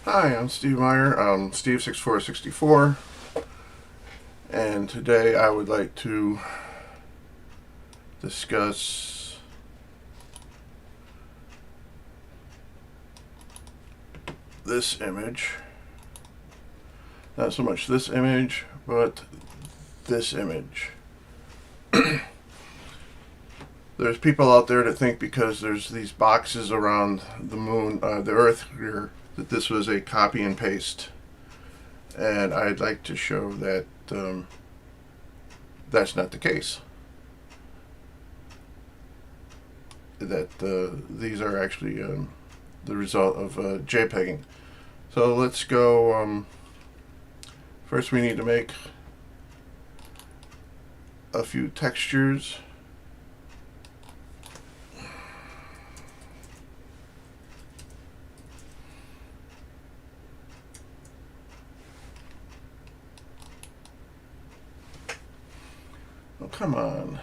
Hi, I'm Steve Meyer, Steve6464, and today I would like to discuss this image. Not so much this image, but this image. There's people out there that think because there's these boxes around the moon, the Earth here, that this was a copy and paste. And I'd like to show that that's not the case. That these are actually the result of JPEGing. So let's go. First, we need to make a few textures. Oh, come on.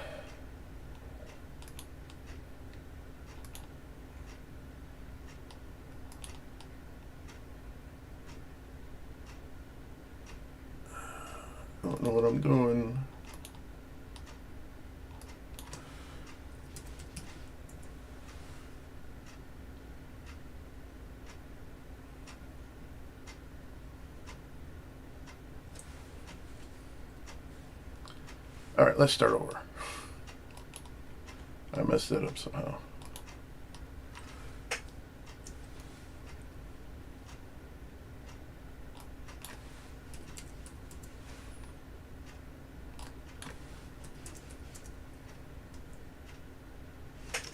I don't know what I'm doing. Alright, let's start over. I messed that up somehow.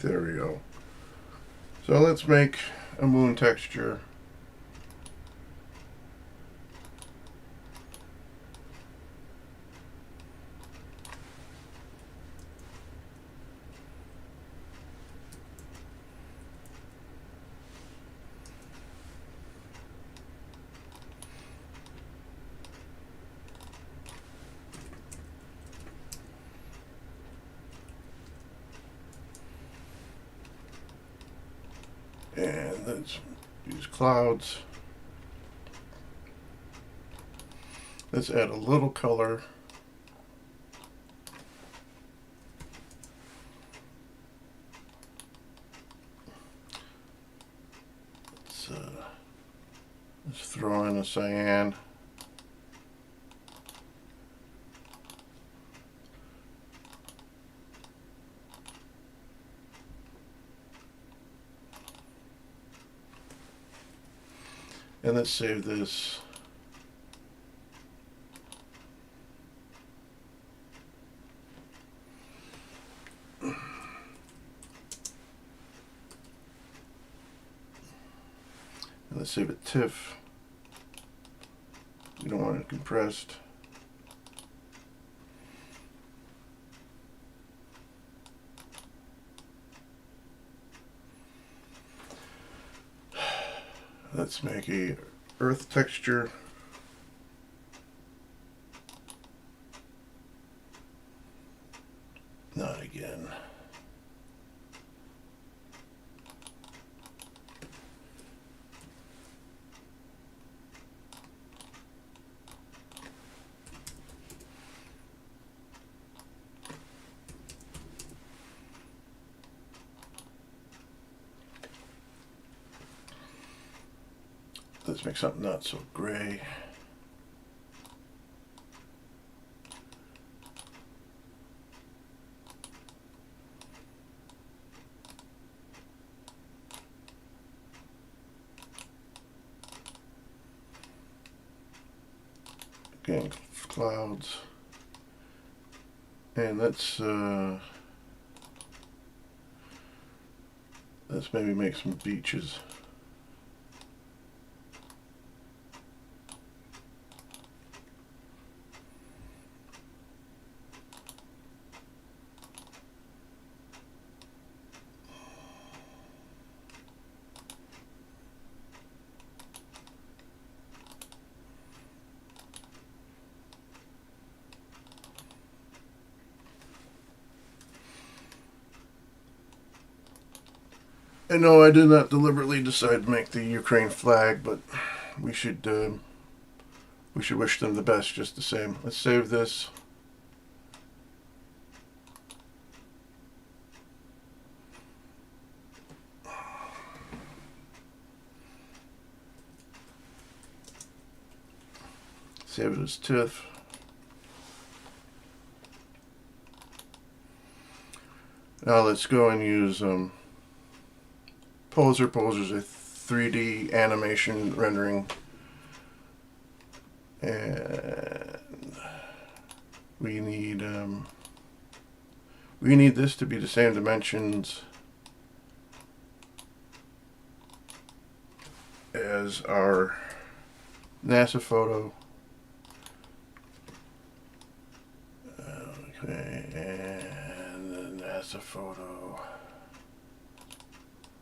There we go. So let's make a moon texture. And let's use clouds. Let's add a little color. Let's throw in a cyan. And let's save this. And let's save it TIFF. You don't want it compressed. Let's make a earth texture. Not again. Let's make something not so gray. Again, clouds. And let's maybe make some beaches. And no, I did not deliberately decide to make the Ukraine flag, but we should wish them the best just the same. Let's save this. Save it as TIFF. Now let's go and use Poser. Poser's a 3D animation rendering, and we need this to be the same dimensions as our NASA photo. Okay, and the NASA photo.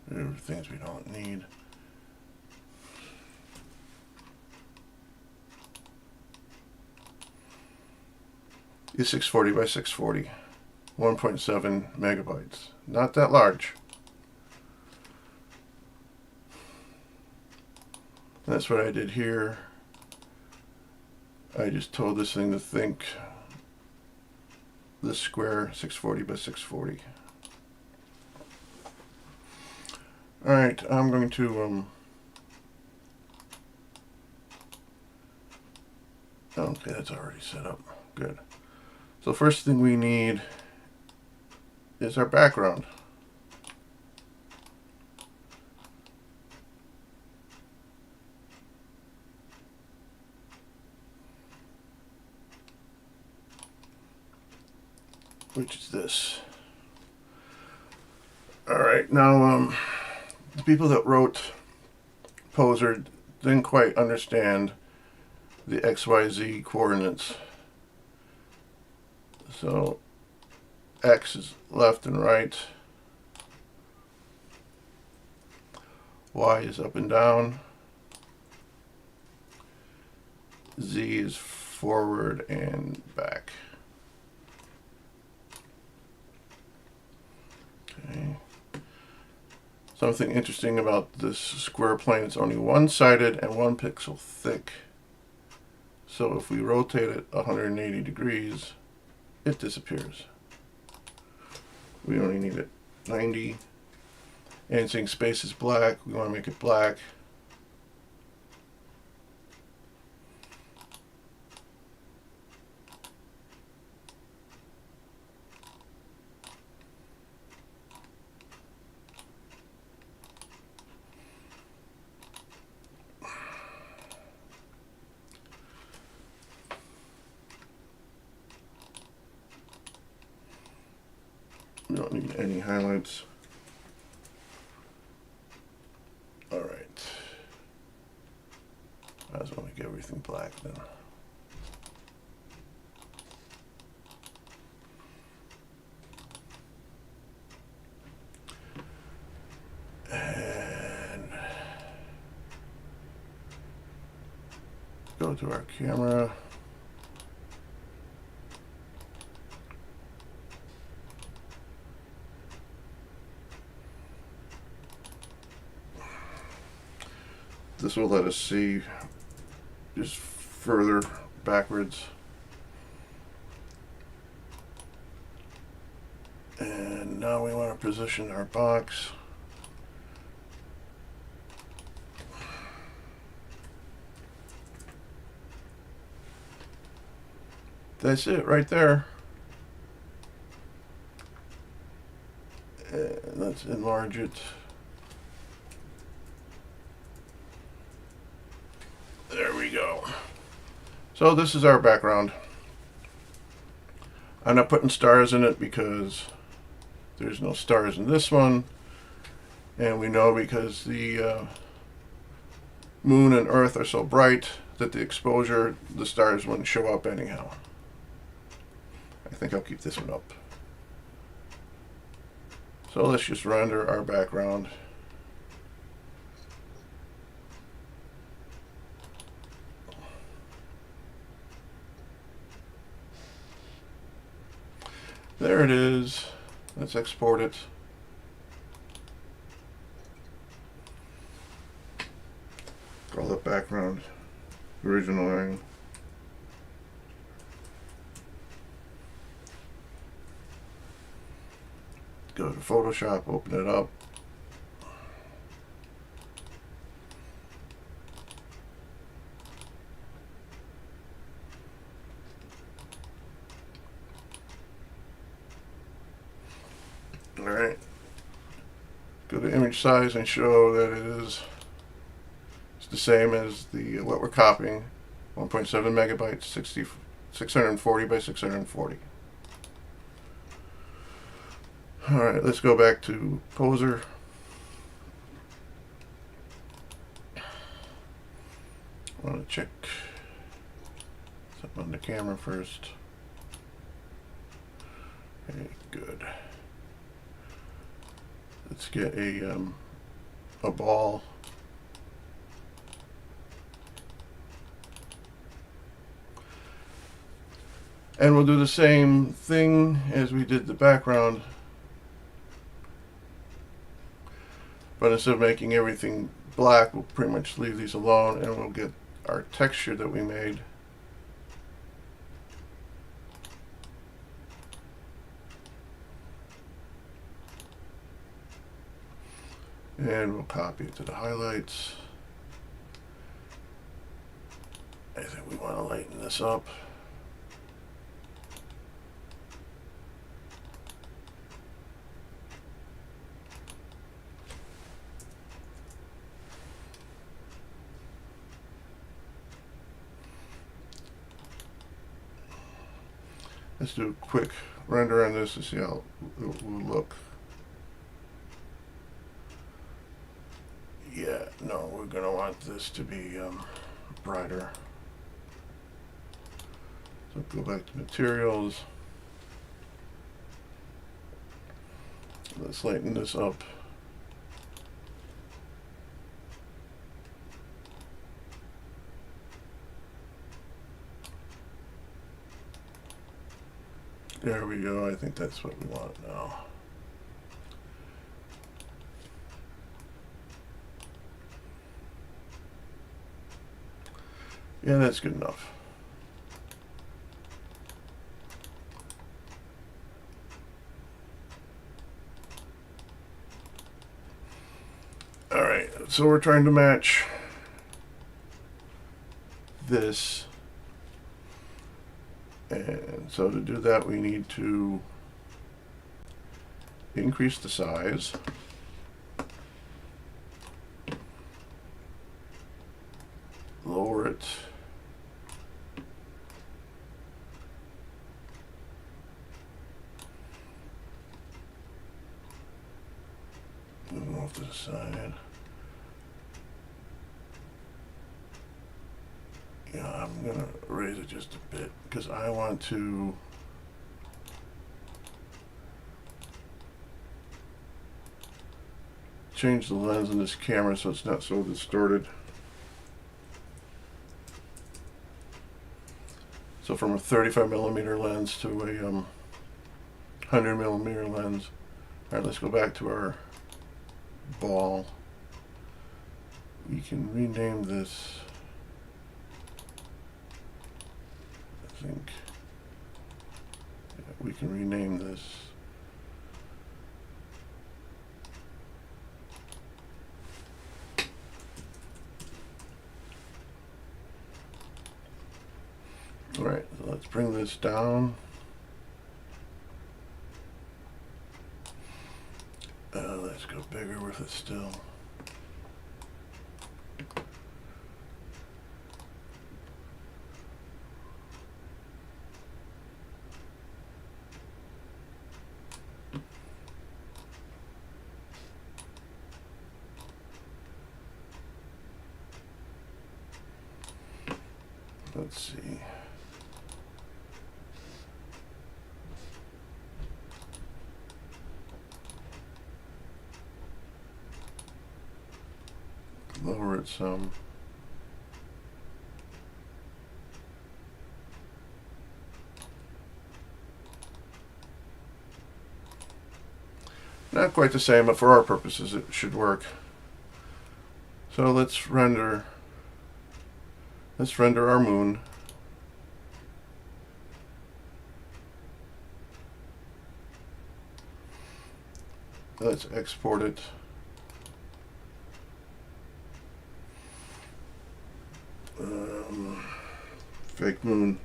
There are things we don't need. Is 640 by 640, 1.7 megabytes. Not that large. That's what I did here. I just told this thing to think this square 640 by 640. Alright, I'm going to okay, that's already set up. Good. So first thing we need is our background. Which is this. Alright, now the people that wrote Poser didn't quite understand the XYZ coordinates. So X is left and right, Y is up and down, Z is forward and back. Okay. Something interesting about this square plane, it's only one-sided and 1 pixel thick. So if we rotate it 180 degrees, it disappears. We only need it 90. And saying space is black, we want to make it black. We don't need any highlights. Alright. I just want to make everything black then. And go to our camera. This will let us see just further backwards. And now we want to position our box. That's it right there. And let's enlarge it. There we go. So this is our background. I'm not putting stars in it because there's no stars in this one. And we know because the moon and earth are so bright that the exposure, the stars wouldn't show up anyhow. I think I'll keep this one up. So let's just render our background. There it is. Let's export it. Scroll it back. background original line. Go to Photoshop, open it up. Alright. Go to image size and show that it's the same as the what we're copying. 1.7 megabytes, 640 by 640. Alright, let's go back to Poser. I want to check something on the camera first. Okay, good. Let's get a ball. And we'll do the same thing as we did the background. But instead of making everything black, we'll pretty much leave these alone, and we'll get our texture that we made. And we'll copy it to the highlights. I think we want to lighten this up. Let's do a quick render on this to see how it will look. Yeah, no, we're going to want this to be brighter. So go back to materials. Let's lighten this up. There we go. I think that's what we want now. Yeah, that's good enough. All right, so we're trying to match this. And so to do that, we need to increase the size. Lower it. Move off to the side. Yeah, I'm going to raise it just a bit because I want to change the lens in this camera so it's not so distorted. So from a 35mm lens to a 100mm lens. All right, let's go back to our ball. We can rename this. I think we can rename this. All right, so let's bring this down. Let's go bigger with it still. Let's see. Lower it some. Not quite the same, but for our purposes it should work. So let's render Let's render our moon. Let's export it. Fake moon.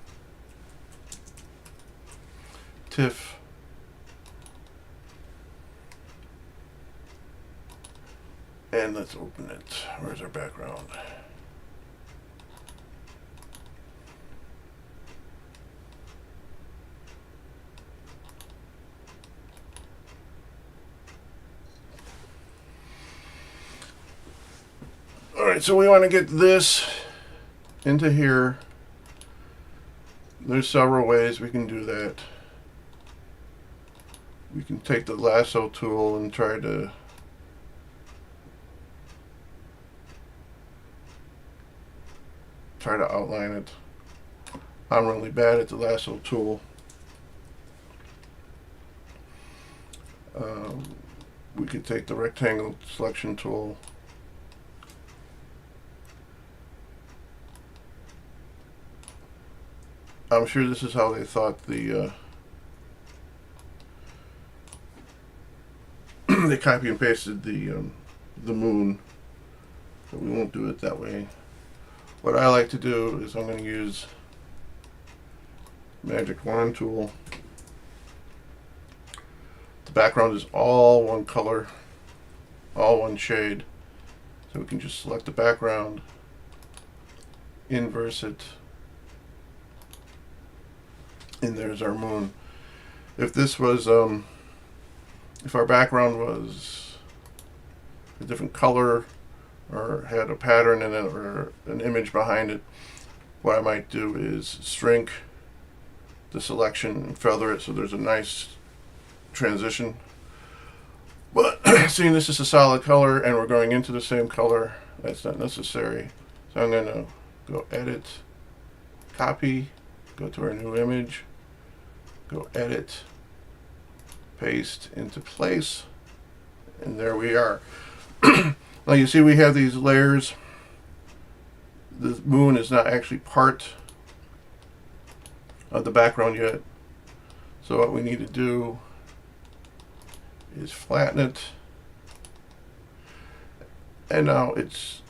TIFF. And let's open it. Where's our background? Alright, so we want to get this into here. There's several ways we can do that. We can take the lasso tool and try to outline it. I'm really bad at the lasso tool. We could take the rectangle selection tool. I'm sure this is how they thought the they copy and pasted the moon, but we won't do it that way. What I like to do is I'm going to use magic wand tool. The background is all one color, all one shade, so we can just select the background, inverse it, and there's our moon. If this was if our background was a different color or had a pattern in it or an image behind it, what I might do is shrink the selection and feather it so there's a nice transition. But seeing this is a solid color and we're going into the same color, that's not necessary. So I'm going to go edit, copy, go to our new image, go edit, paste into place, and there we are. Now you see we have these layers. The moon is not actually part of the background yet. So what we need to do is flatten it. And now it's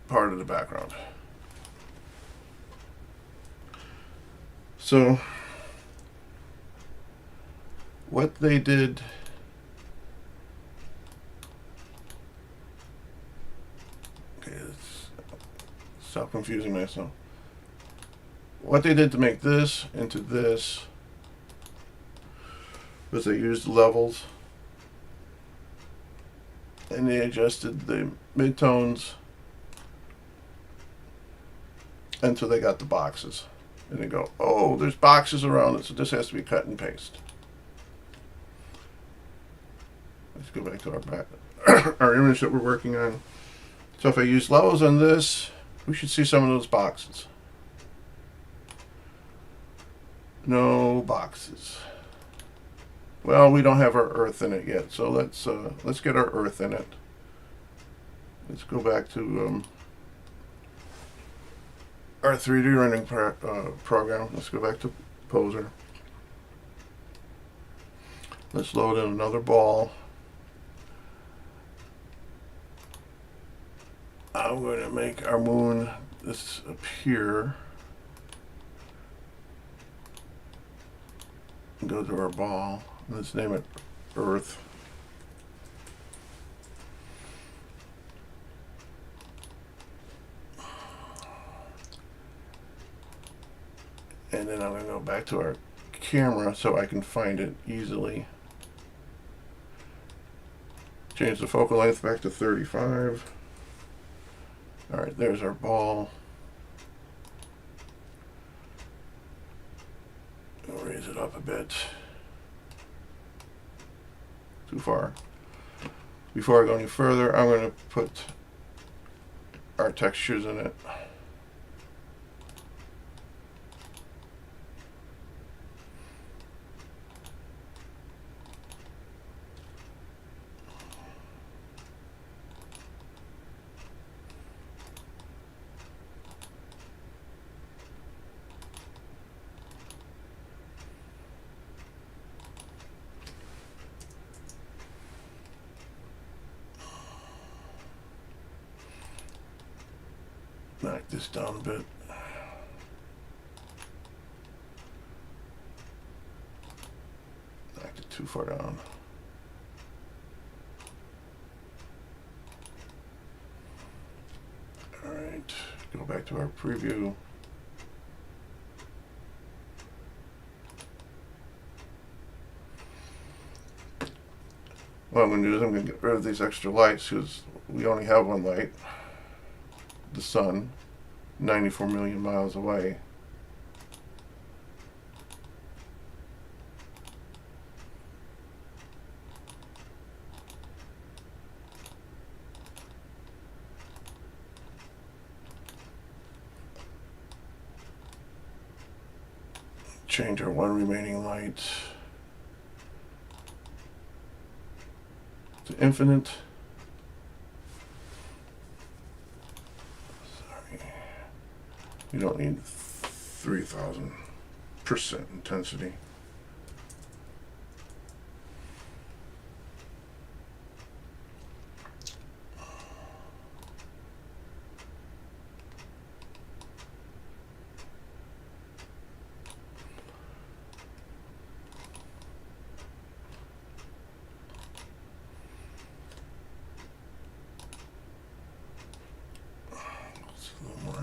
part of the background. So what they did, okay, stop confusing myself. What they did to make this into this was they used levels and they adjusted the midtones until they got the boxes. And they go, oh, there's boxes around it, so this has to be cut and paste. Let's go back to our image that we're working on. So if I use levels on this, we should see some of those boxes. No boxes. Well, we don't have our earth in it yet, so let's get our earth in it. Let's go back to our 3D rendering program. Let's go back to Poser. Let's load in another ball. I'm going to make our moon this appear. Go to our ball. Let's name it Earth. And then I'm going to go back to our camera so I can find it easily. Change the focal length back to 35. Alright, there's our ball. I'll raise it up a bit. Too far. Before I go any further, I'm going to put our textures in it. knock this down a bit. Knocked it too far down. Alright, go back to our preview. What I'm going to do is I'm going to get rid of these extra lights because we only have one light. The sun, 94 million miles away. Change our one remaining light to infinite. Sorry. You don't need 3000% intensity.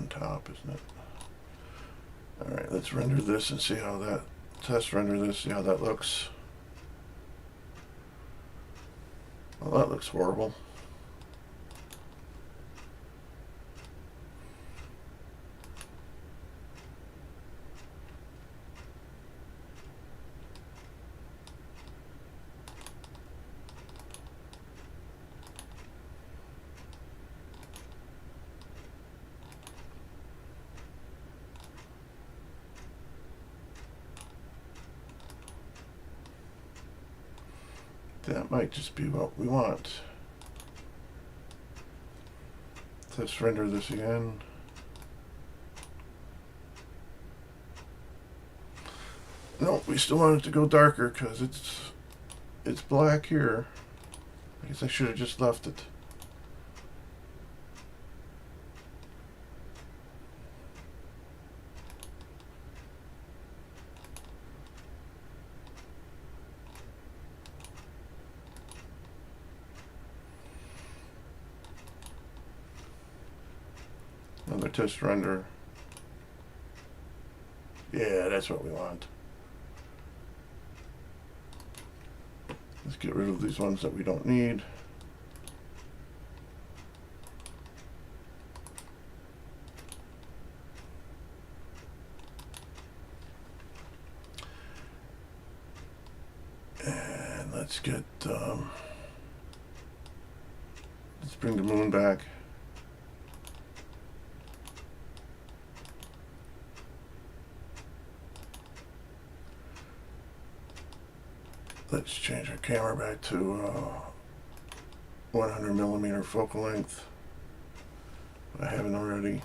Top, isn't it? Alright, let's render this and see how that, test render this, see how that looks. Well, that looks horrible. That might just be what we want. Let's render this again. No, we still want it to go darker because it's black here. I guess I should have just left it. Another test render. Yeah, that's what we want. Let's get rid of these ones that we don't need. And let's get, let's bring the moon back. Let's change our camera back to 100mm focal length. I haven't already.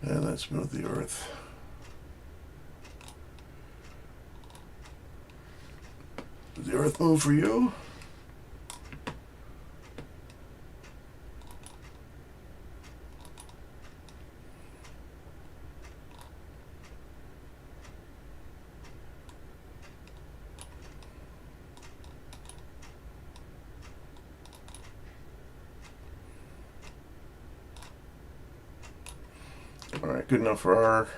And let's move the Earth. Did the Earth move for you? All right, good enough for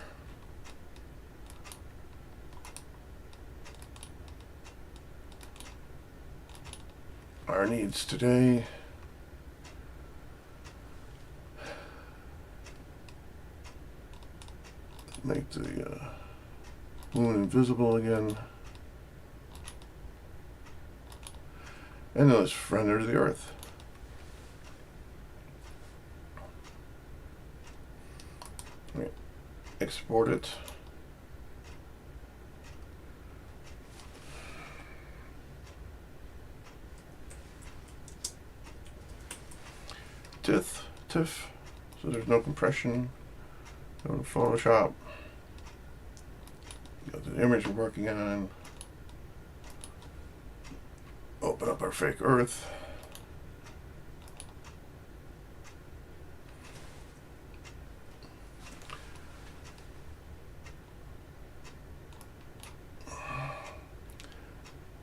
our needs today. Make the moon invisible again. And then let's render the Earth. Export it. TIFF, so there's no compression. Go to Photoshop. the image we're working on. Open up our fake earth.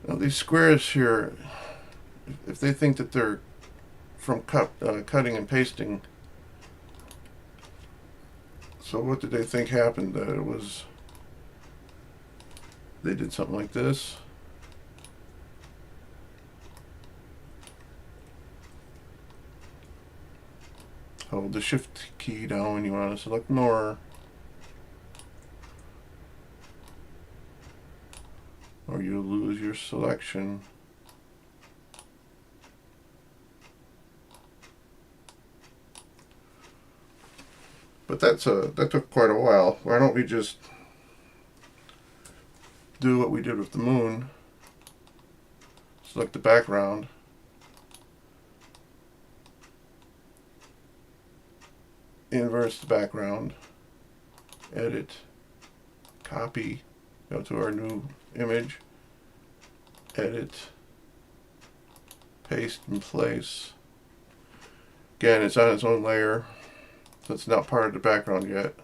Now these squares here, if they think that they're from cutting and pasting, so what did they think happened? That it was, they did something like this. Hold the shift key down when you want to select more. Or you lose your selection. But that took quite a while. Why don't we just do what we did with the moon? Select the background. Inverse the background. Edit. Copy. Go to our new image. Edit. Paste and place. Again, it's on its own layer. So it's not part of the background yet.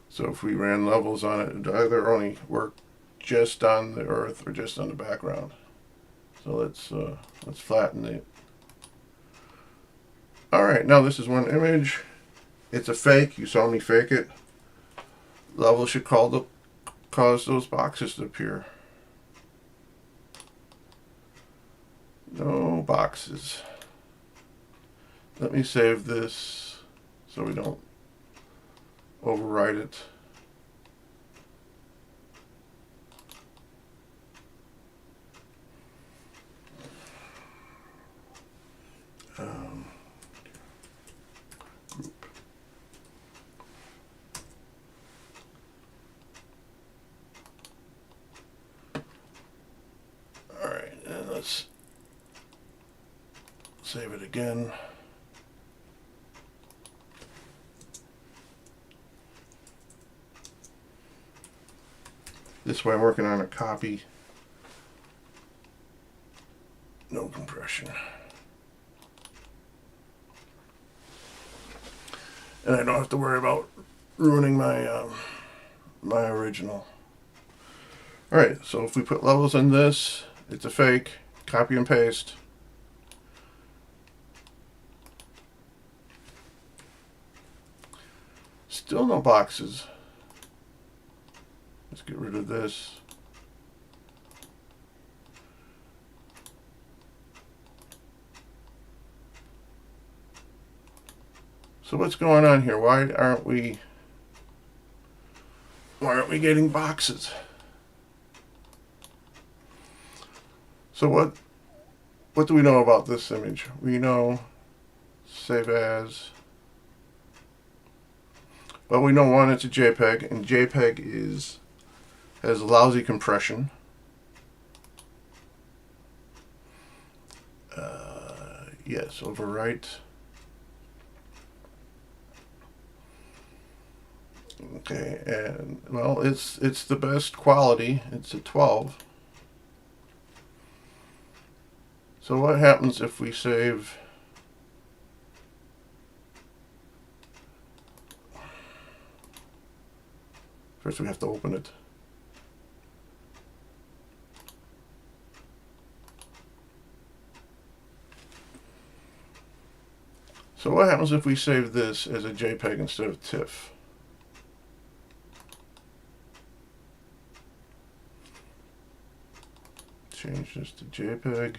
So if we ran levels on it, it'd either only work just on the earth or just on the background. So let's flatten it. Alright, now this is one image. It's a fake. You saw me fake it. Level should cause those boxes to appear. No boxes. Let me save this so we don't overwrite it. Group. All right, and let's save it again. This way I'm working on a copy. No compression. And I don't have to worry about ruining my my original. Alright, so if we put levels in this, it's a fake. Copy and paste. Still no boxes. Let's get rid of this. So what's going on here? Why aren't we getting boxes? So what do we know about this image? We know save as. Well, we know one, it's a JPEG, and JPEG has lousy compression. Yes, overwrite. Okay, and well, it's the best quality. It's a 12. So what happens if we save? First we have to open it. So what happens if we save this as a JPEG instead of TIFF? Change this to JPEG.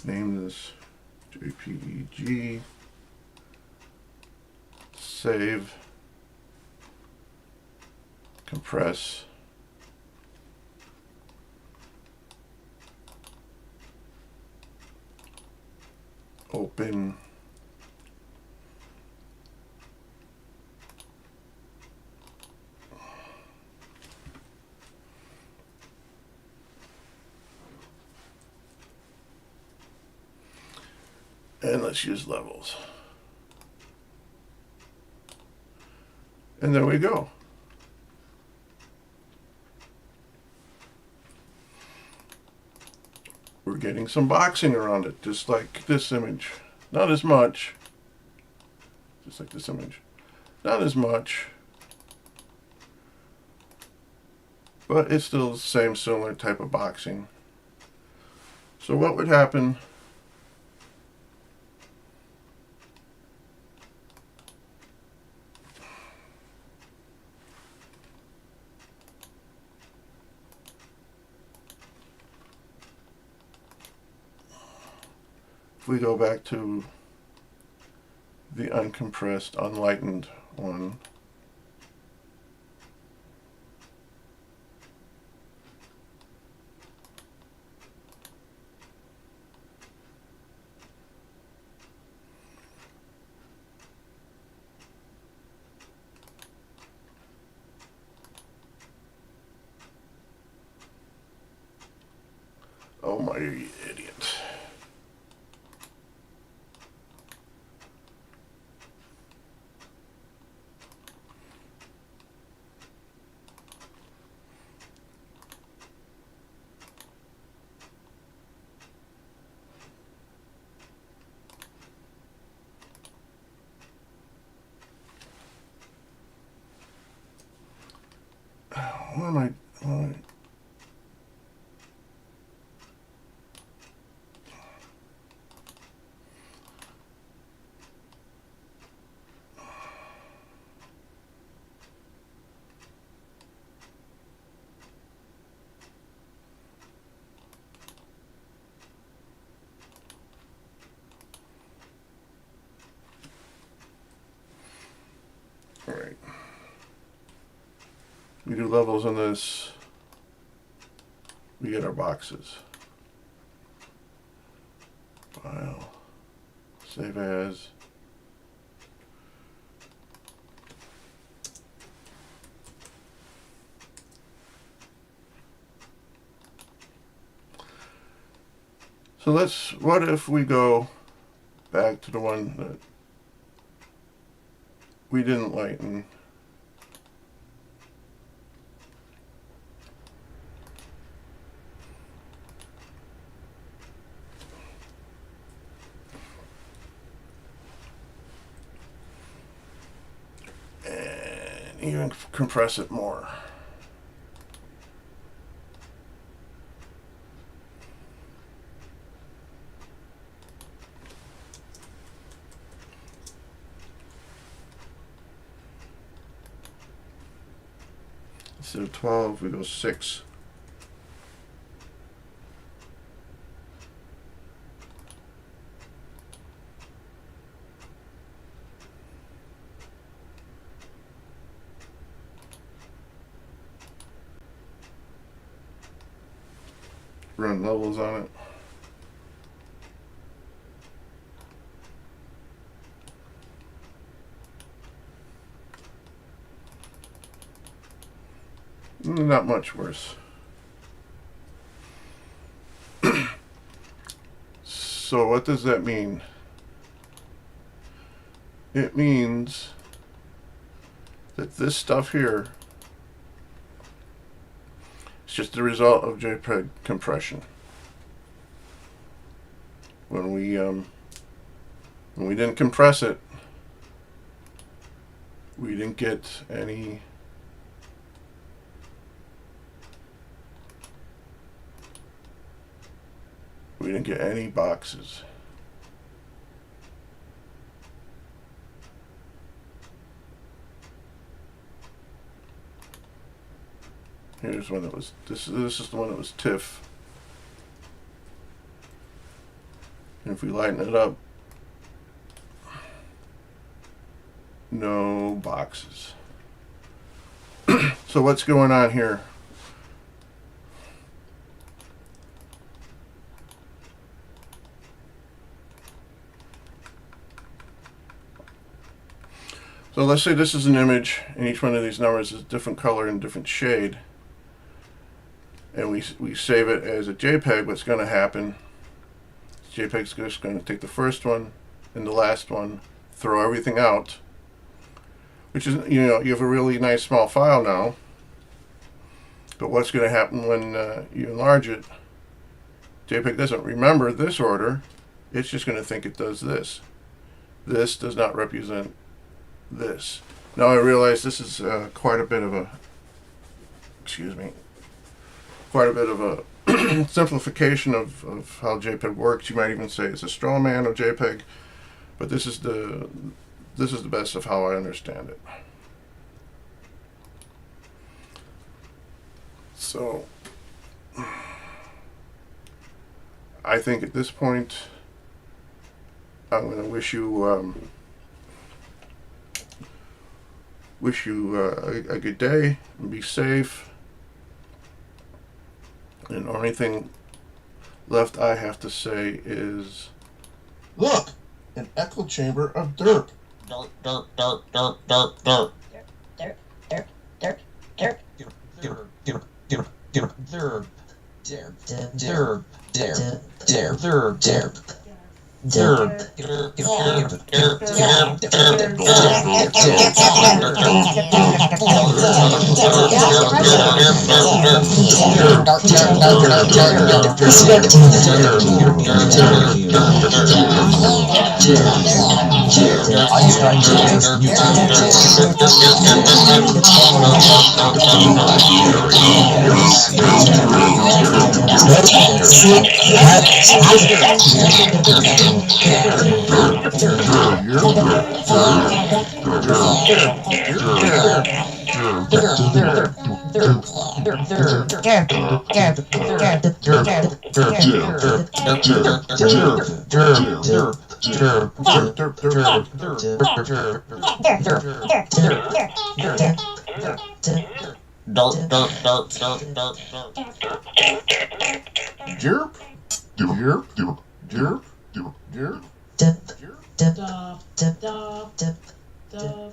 Name this JPEG. Save. Compress. Open. And let's use levels. And there we go. We're getting some boxing around it, just like this image. Not as much. Just like this image. Not as much. But it's still the same similar type of boxing. So what would happen if we go back to the uncompressed, unlightened one? Oh my, you idiot. What am I? All right. We do levels on this. We get our boxes. File. Save as. So what if we go back to the one that we didn't lighten? And even compress it more. Instead of 12, we go 6. Run levels on it. Not much worse. So what does that mean? It means that this stuff here is just the result of JPEG compression. When we didn't compress it, we didn't get any boxes. Here's one that was this is the one that was TIFF. And if we lighten it up, no boxes. So what's going on here? So let's say this is an image, and each one of these numbers is a different color and different shade. And we save it as a JPEG. What's going to happen? JPEG's just going to take the first one and the last one, throw everything out, which is, you know, you have a really nice small file now. But what's going to happen when you enlarge it? JPEG doesn't remember this order. It's just going to think it does this. This does not represent this. Now I realize this is quite a bit of a, quite a bit of a simplification of how JPEG works. You might even say it's a straw man of JPEG, but this is the best of how I understand it. So I think at this point I'm going to wish you a good day and be safe. And the only thing left I have to say is, look, an echo chamber of derp. Derp, derp, derp, derp, derp, derp. Derp, derp, derp, derp. Derp, derp, derp, derp, derp. Derp, derp, derp, derp, derp, derp. Derp, derp, derp, derp, derp, Derp, derp, derp, derp, derp.